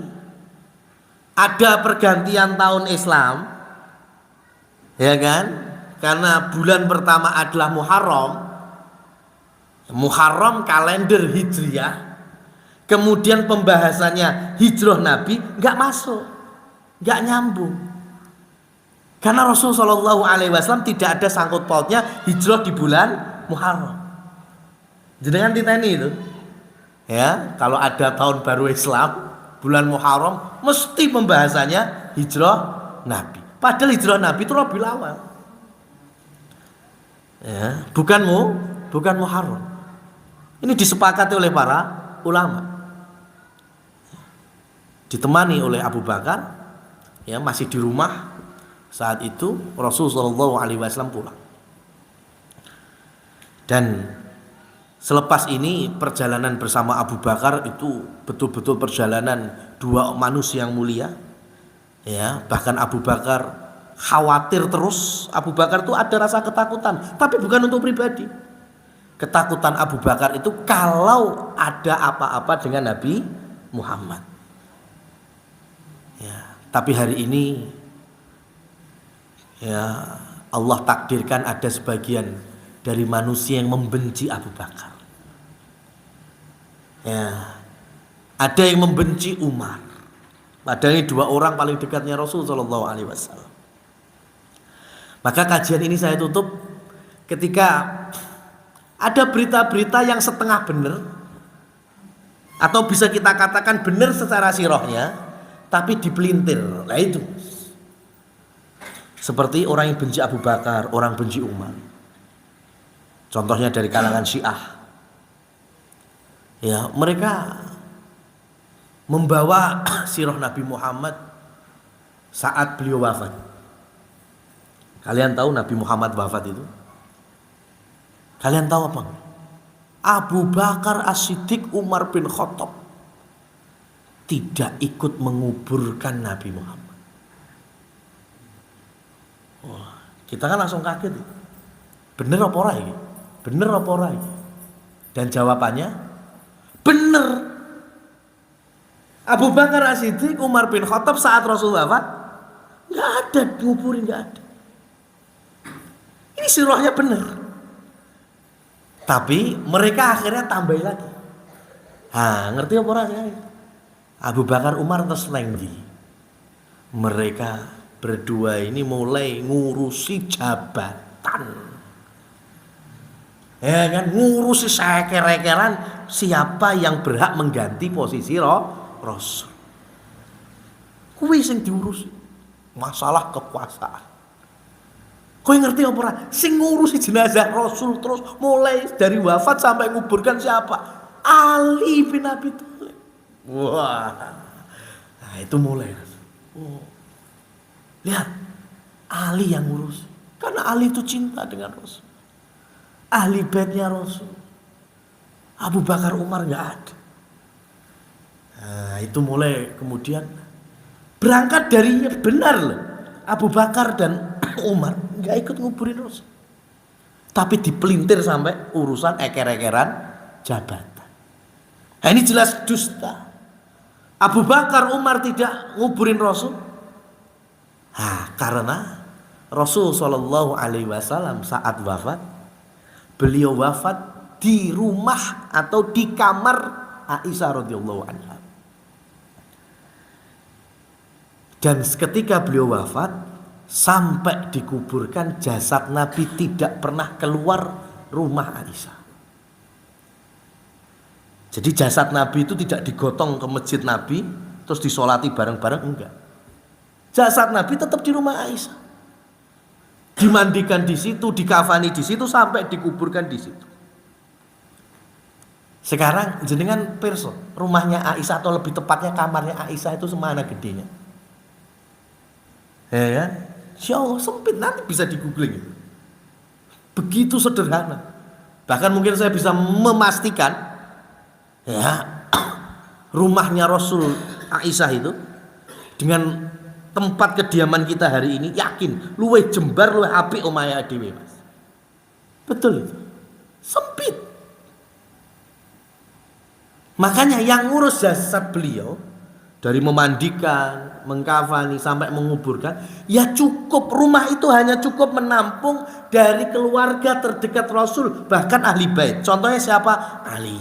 ada pergantian tahun Islam, ya kan? Karena bulan pertama adalah Muharram kalender Hijriah. Kemudian pembahasannya hijrah Nabi nggak masuk, nggak nyambung. Karena Rasulullah SAW tidak ada sangkut pautnya hijrah di bulan Muharram. Jenengan diteni itu, ya kalau ada tahun baru Islam bulan Muharram mesti pembahasannya hijrah Nabi. Padahal hijrah Nabi itu Rabiul Awal, ya bukan Muharram. Ini disepakati oleh para ulama. Ditemani oleh Abu Bakar, ya masih di rumah saat itu Rasulullah SAW pulang. Dan selepas ini perjalanan bersama Abu Bakar itu betul-betul perjalanan 2 manusia yang mulia. Ya, bahkan Abu Bakar khawatir terus. Abu Bakar itu ada rasa ketakutan, tapi bukan untuk pribadi. Ketakutan Abu Bakar itu kalau ada apa-apa dengan Nabi Muhammad. Ya, tapi hari ini ya Allah takdirkan ada sebagian dari manusia yang membenci Abu Bakar. Ya, ada yang membenci Umar. Padahal ini 2 orang paling dekatnya Rasul Shallallahu Alaihi Wasallam. Maka kajian ini saya tutup ketika ada berita-berita yang setengah benar, atau bisa kita katakan benar secara sirahnya, tapi dipelintir. Nah itu seperti orang yang benci Abu Bakar, orang benci Umar. Contohnya dari kalangan Syiah. Ya, mereka membawa sirah Nabi Muhammad saat beliau wafat. Kalian tahu Nabi Muhammad wafat itu? Kalian tahu apa? Abu Bakar As-Siddiq Umar bin Khattab tidak ikut menguburkan Nabi Muhammad. Wah, kita kan langsung kaget. Bener apa ora ini? Bener apa ora ini? Dan jawabannya bener. Abu Bakar As-Siddiq Umar bin Khattab saat Rasul wafat nggak ada nguburin, nggak ada. Ini sirahnya bener. Tapi mereka akhirnya tambah lagi. Ngerti apa ora sekarang? Abu Bakar Umar terus lenggi. Mereka berdua ini mulai ngurusi jabatan. Ya kan, ngurusi seker-ekeran siapa yang berhak mengganti posisi Rasul. Kuwi sing diurusi. Masalah kekuasaan. Kowe ngerti apa ora? Sing ngurusi jenazah Rasul terus mulai dari wafat sampai nguburkan siapa? Ali bin Abi Thalib. Wah. Nah, itu mulai. Lihat. Ali yang ngurus. Karena Ali itu cinta dengan Rasul. Ahli baitnya Rasul. Abu Bakar Umar enggak ada. Nah, itu mulai kemudian berangkat darinya benar loh. Abu Bakar dan Umar nggak ikut nguburin Rasul, tapi dipelintir sampai urusan eker-ekeran jabatan. Nah, ini jelas dusta. Abu Bakar Umar tidak nguburin Rasul, karena Rasul Shallallahu Alaihi Wasallam saat wafat, beliau wafat di rumah atau di kamar Aisyah radhiyallahu anha. Dan ketika beliau wafat sampai dikuburkan, jasad Nabi tidak pernah keluar rumah Aisyah. Jadi jasad Nabi itu tidak digotong ke masjid Nabi terus disolati bareng-bareng, enggak. Jasad Nabi tetap di rumah Aisyah. Dimandikan di situ, dikafani di situ sampai dikuburkan di situ. Sekarang jenengan pirsa, rumahnya Aisyah atau lebih tepatnya kamarnya Aisyah itu semana gedenya? Ya, Insya Allah sempit, nanti bisa di googling. Begitu sederhana. Bahkan mungkin saya bisa memastikan, ya, rumahnya Rasul Aisyah itu dengan tempat kediaman kita hari ini, yakin luwih jembar luwih apik omahe dhewe, Mas. Betul itu. Sempit. Makanya yang ngurus jasad beliau dari memandikan, mengkafani sampai menguburkan, ya cukup, rumah itu hanya cukup menampung dari keluarga terdekat Rasul, bahkan ahli bait. Contohnya siapa? Ali,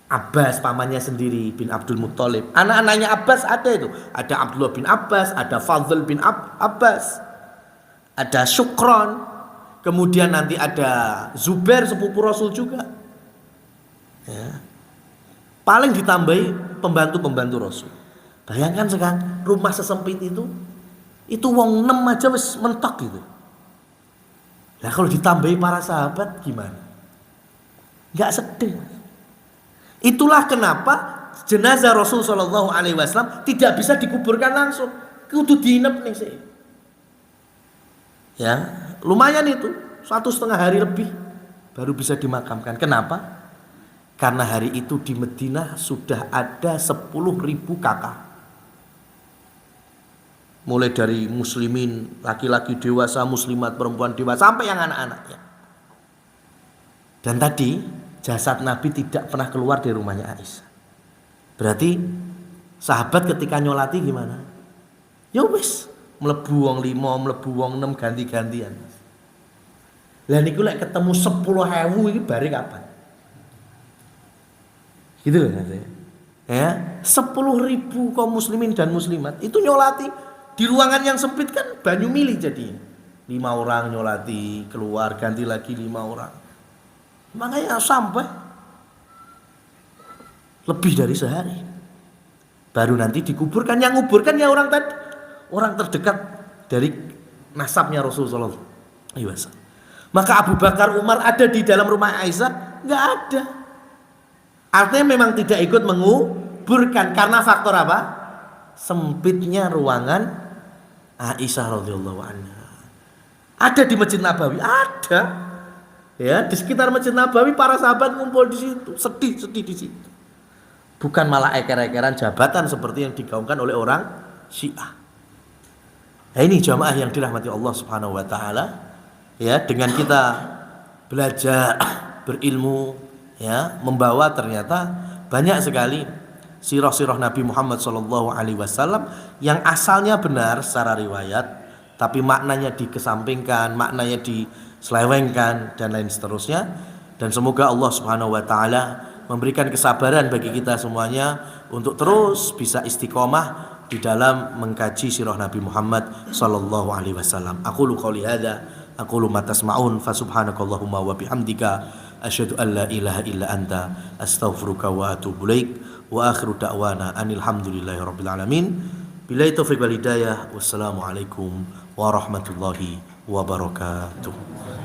Abbas pamannya sendiri bin Abdul Muthalib. Anak-anaknya Abbas ada itu, ada Abdullah bin Abbas, ada Fadl bin Abbas, ada Syukron, kemudian nanti ada Zubair sepupu Rasul juga. Ya. Paling ditambahi pembantu-pembantu Rasul. Bayangkan sekarang rumah sesempit itu wong 6 aja wis mentok gitu. Nah kalau ditambahi para sahabat gimana? Gak sedih. Itulah kenapa jenazah Rasul Shallallahu Alaihi Wasallam tidak bisa dikuburkan langsung, kudu diinep nih sih. Ya lumayan itu 1,5 hari lebih baru bisa dimakamkan. Kenapa? Karena hari itu di Madinah sudah ada 10.000 kakak. Mulai dari muslimin, laki-laki dewasa, muslimat perempuan dewasa, sampai yang anak-anaknya. Dan tadi jasad Nabi tidak pernah keluar dari rumahnya Aisyah. Berarti sahabat ketika nyolati gimana? Ya wis, mlebu wong 5, mlebu wong 6 ganti-gantian. Lah niku lek ketemu 10.000 iki bare kapan? Gitu loh katanya. Ya, 10.000 kaum muslimin dan muslimat itu nyolati di ruangan yang sempit kan banyu milih jadi 5 orang nyolati, keluar ganti lagi 5 orang. Makanya sampai lebih dari sehari. Baru nanti dikuburkan, yang nguburkan ya orang tadi, orang terdekat dari nasabnya Rasulullah SAW. Maka Abu Bakar Umar ada di dalam rumah Aisyah? Enggak ada. Artinya memang tidak ikut menguburkan karena faktor apa? Sempitnya ruangan Aisyah radhiyallahu anha. Ada di Masjid Nabawi, ada. Ya, di sekitar Masjid Nabawi para sahabat ngumpul di situ, sedih-sedih di situ. Bukan malah eker-ekeran jabatan seperti yang digaungkan oleh orang Syiah. Nah, ini jamaah yang dirahmati Allah Subhanahu wa taala. Ya, dengan kita belajar berilmu, ya, membawa ternyata banyak sekali sirah-sirah Nabi Muhammad SAW yang asalnya benar secara riwayat, tapi maknanya dikesampingkan, maknanya diselewengkan dan lain seterusnya. Dan semoga Allah Subhanahu wa taala memberikan kesabaran bagi kita semuanya untuk terus bisa istiqomah di dalam mengkaji sirah Nabi Muhammad sallallahu alaihi wasallam. Aqulu qouli hadza, aqulu ma tasma'un, fa subhanakallahumma wa bihamdika asyhadu an la ilaha illa anta astaghfiruka wa atubu ilaik. Wa akhiru da'wana anil hamdulillahi rabbil alamin. Billahi taufiq wal hidayah. Wassalamu alaikum warahmatullahi wabarakatuh.